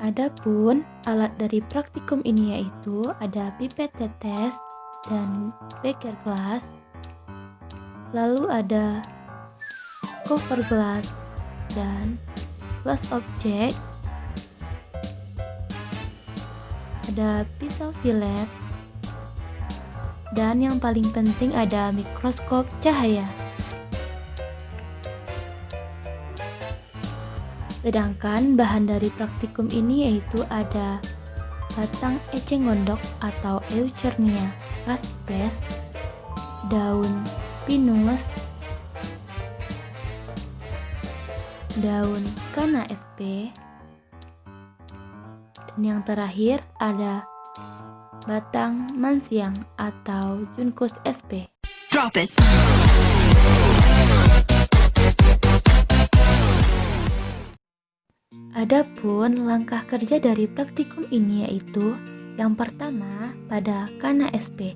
Adapun alat dari praktikum ini yaitu ada pipet tetes dan beker gelas, lalu ada cover gelas dan glass object, ada pisau silet, dan yang paling penting ada mikroskop cahaya. Sedangkan bahan dari praktikum ini yaitu ada batang eceng gondok atau Eucernia crassipes, daun pinus, daun kana sp, dan yang terakhir ada batang mansiang atau Juncus sp. Drop it. Adapun langkah kerja dari praktikum ini yaitu yang pertama pada kana sp,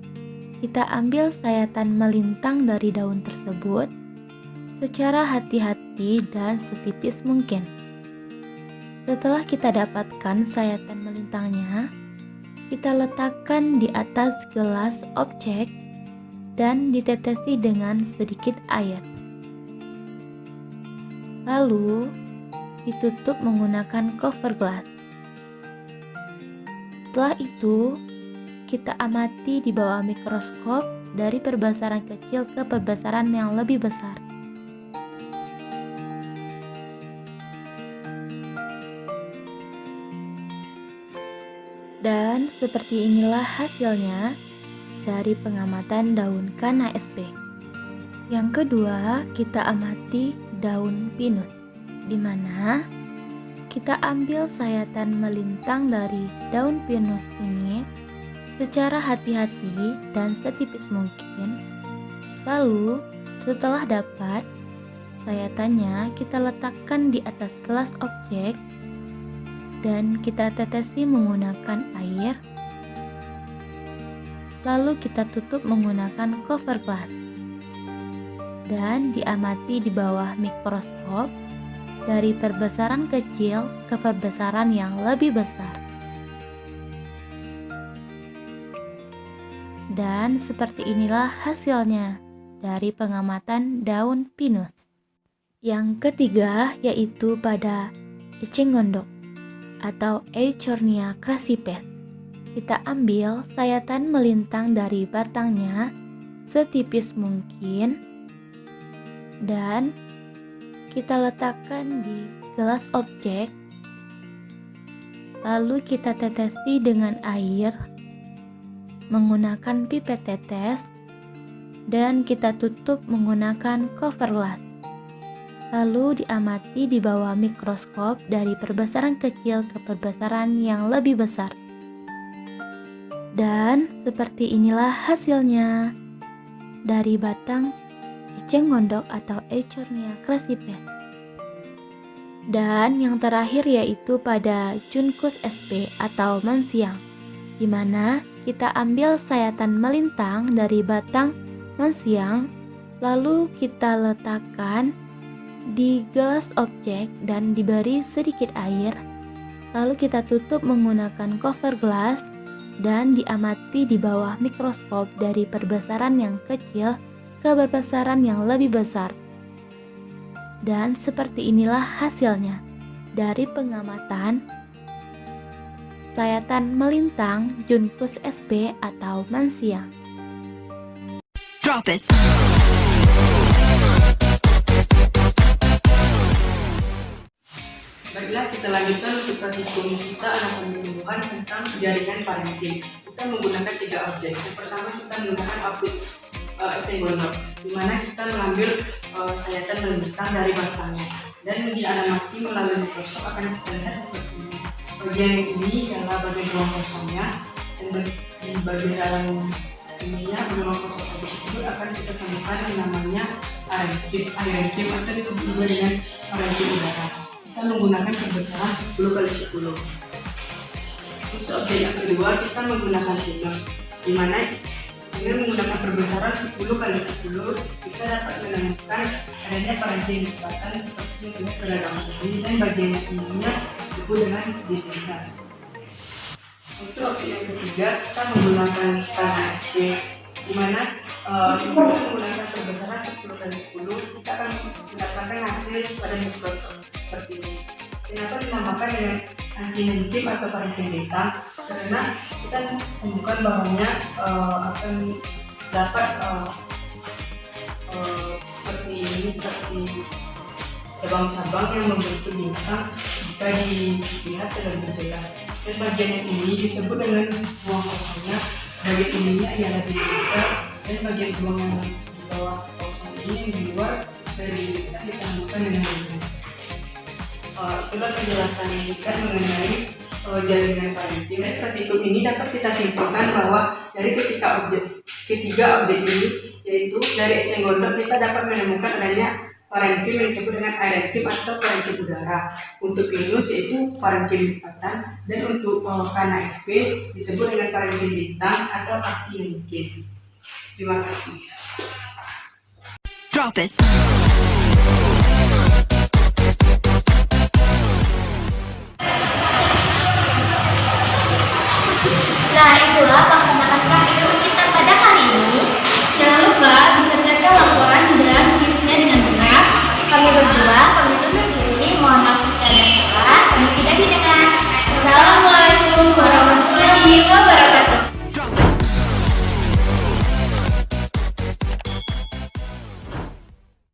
kita ambil sayatan melintang dari daun tersebut secara hati-hati dan setipis mungkin. Setelah kita dapatkan sayatan melintangnya, kita letakkan di atas gelas objek dan ditetesi dengan sedikit air. Lalu ditutup menggunakan cover glass. Setelah itu, kita amati di bawah mikroskop dari perbesaran kecil ke perbesaran yang lebih besar. Dan seperti inilah hasilnya dari pengamatan daun kana sp. Yang kedua, kita amati daun pinus, di mana kita ambil sayatan melintang dari daun pinus ini secara hati-hati dan setipis mungkin. Lalu, setelah dapat sayatannya, kita letakkan di atas gelas objek dan kita tetesi menggunakan air. Lalu kita tutup menggunakan cover glass dan diamati di bawah mikroskop dari perbesaran kecil ke perbesaran yang lebih besar. Dan seperti inilah hasilnya dari pengamatan daun pinus. Yang ketiga yaitu pada eceng gondok atau Eucernia crassipes. Kita ambil sayatan melintang dari batangnya setipis mungkin dan kita letakkan di gelas objek, lalu kita tetesi dengan air menggunakan pipet tetes dan kita tutup menggunakan cover glass. Lalu diamati di bawah mikroskop dari perbesaran kecil ke perbesaran yang lebih besar. Dan seperti inilah hasilnya dari batang eceng gondok atau Eucernia crassipes. Dan yang terakhir yaitu pada Juncus sp atau mansiang, di mana kita ambil sayatan melintang dari batang mansiang, lalu kita letakkan di gelas objek dan diberi sedikit air, lalu kita tutup menggunakan cover glass dan diamati di bawah mikroskop dari perbesaran yang kecil ke perbesaran yang lebih besar. Dan seperti inilah hasilnya dari pengamatan sayatan melintang Juncus sp atau mansiang. Drop it. Baiklah, kita lanjutkan untuk praktikum kita anak tumbuhan tentang jaringan parenkim. Kita menggunakan 3 objek. Yang pertama kita menggunakan objek eceng gondok, di mana kita mengambil sayatan melintang dari batangnya dan diamati melalui mikroskop akan kita lihat seperti ini. Bagian ini adalah bagian ruang kosongnya dan di bagian dalam ininya ruang kosong tersebut akan kita temukan yang namanya parenkim atau disebut juga dengan parenkim udara. Kita menggunakan perbesaran 10x10. Untuk objek yang kedua kita menggunakan pinus, di mana Dengan menggunakan perbesaran 10 kali 10, kita dapat menemukan adanya parentim lipatan seperti yang dilihat pada gambar ini, dan bagian yang ininya disebut dengan divisor. Untuk opsi yang ketiga, kita menggunakan tanah SP, di mana kita menggunakan perbesaran 10 kali 10, kita akan mendapatkan hasil pada mikroskop seperti ini. Kenapa dinamakan dengan anti-henkim atau parentim hitam? Karena kita temukan bahwanya akan dapat seperti ini, seperti cabang-cabang yang membentuk bintang jika dilihat lebih jelas. Dan bagian yang ini disebut dengan ruang kosongnya. Bagian ininya ialah divisor, dan bagian ruang yang di bawah kosong ini yang di luar dari bisa ditambahkan dengan ini. Itulah penjelasan singkat mengenai jaringan parentim. Praktikum ini dapat kita simpulkan bahwa dari ketiga objek ini, yaitu dari eceng gondok kita dapat menemukan adanya parentim yang disebut dengan aerenkim atau parentim udara. Untuk Venus yaitu parentim lipatan, dan untuk Kana XP disebut dengan parentim bintang atau anti-henkim. Terima kasih. Drop it.